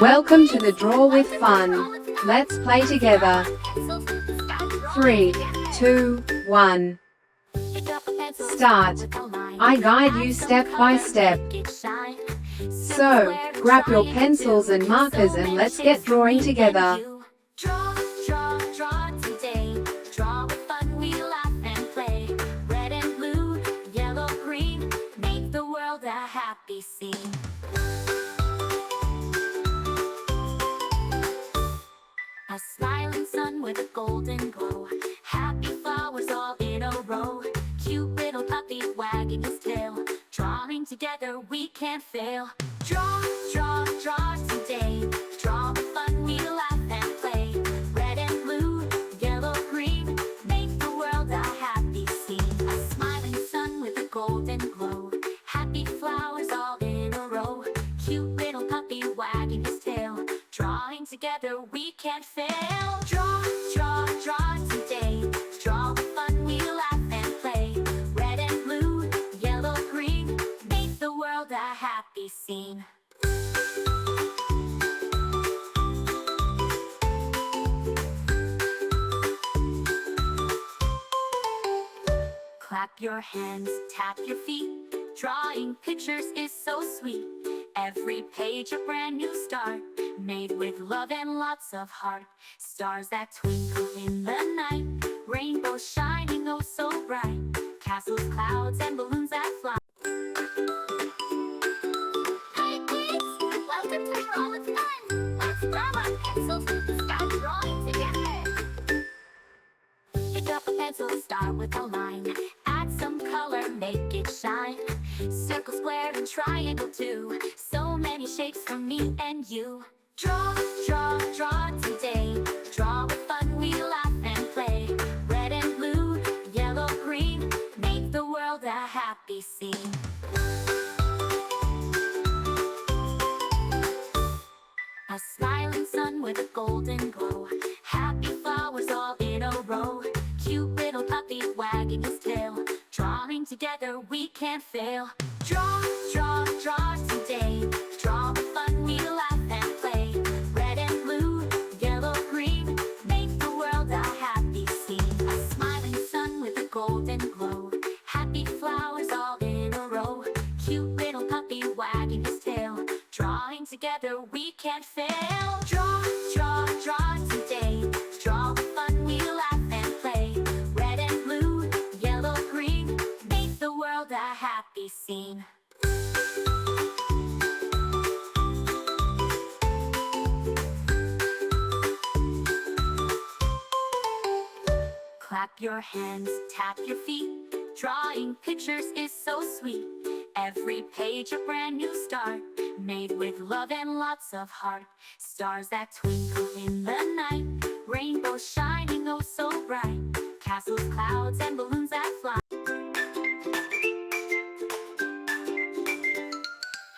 Welcome to the Draw with Fun. Let's play together. 3, 2, 1. Start. I guide you step by step. So, grab your pencils and markers and let's get drawing together. Draw, draw, draw today. Draw with fun, we laugh and play. Red and blue, yellow, green, make the world a happy scene. A smiling sun with a golden glow. Happy flowers all in a row. Cute little puppy wagging his tail. Drawing together we can't fail. Draw, draw, draw today. Draw with fun, we laugh and play. Red and blue, yellow, green, make the world a happy scene. A smiling sun with a golden glow. Happy flowers all in a row. Cute little puppy wagging his tail. Drawing together we can't fail. Draw, draw, draw today. Draw with fun, we laugh and play. Red and blue, yellow, green, make the world a happy scene. Clap your hands, tap your feet. Drawing pictures is so sweet. Every page a brand new start, made with love and lots of heart. Stars that twinkle in the night, rainbows shining oh so bright. Castles, clouds, and balloons that fly. Hi kids, welcome to Draw with Fun. Let's grab our pencils with the sky drawing together. Pick up a pencil, start with a line. Add some color, make it shine. Circle, square, and triangle too. So many shapes for me and you. Draw, draw, draw today. Draw with fun, we laugh and play. Red and blue, yellow, green, make the world a happy scene. A smiling sun with a golden glow. Happy flowers all in a row. Cute little puppy wagging his tail. Drawing together we can't fail. Draw, draw, draw today. Draw with fun, we laugh and play. Red and blue, yellow, green, make the world a happy scene. A smiling sun with a golden glow. Happy flowers all in a row. Cute little puppy wagging his tail. Drawing together we can't fail. Draw, draw, draw today. Draw with fun, we laugh and play. Red and blue, yellow, green, make the world a happy scene. Clap your hands, tap your feet. Drawing pictures is so sweet. Every page a brand new start, made with love and lots of heart. Stars that twinkle in the night, rainbows shining oh so bright. Castles, clouds, and balloons that fly.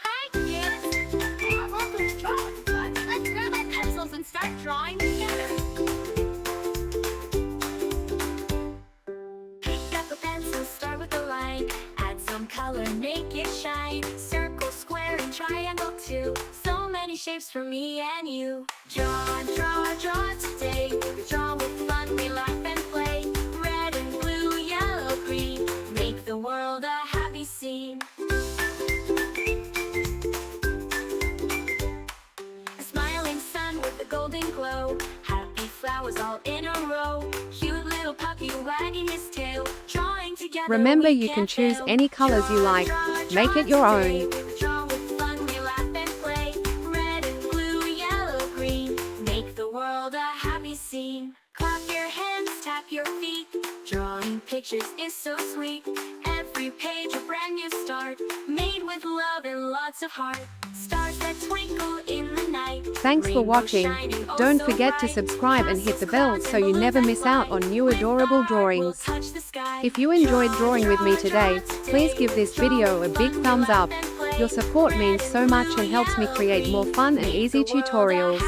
Hi kids! Welcome to Draw with Fun. Let's grab our pencils and start drawing together. Pick up a pencil, start with a line. Add some color, make it shine. Circle, square, and triangle too. So many shapes for me and you. Draw, draw, draw today. Draw with fun, we laugh and play. Red and blue, yellow, green, make the world a happy scene. A smiling sun with a golden glow. Happy flowers all in a row. Cute little puppy wagging his tail. Drawing together. Remember, you can choose any colors you like. Make it your own. Draw with fun, we laugh and play. Red and blue, yellow, green, make the world a happy scene. Clap your hands, tap your feet. Drawing pictures is so sweet. Every page a brand new start, made with love and lots of heart. Stars that twinkle in the night. Thanks for watching. Don't forget to subscribe and hit the bell so you never miss out on new adorable drawings. If you enjoyed drawing with me today, please give this video a big thumbs up. Your support means so much and helps me create more fun and easy tutorials.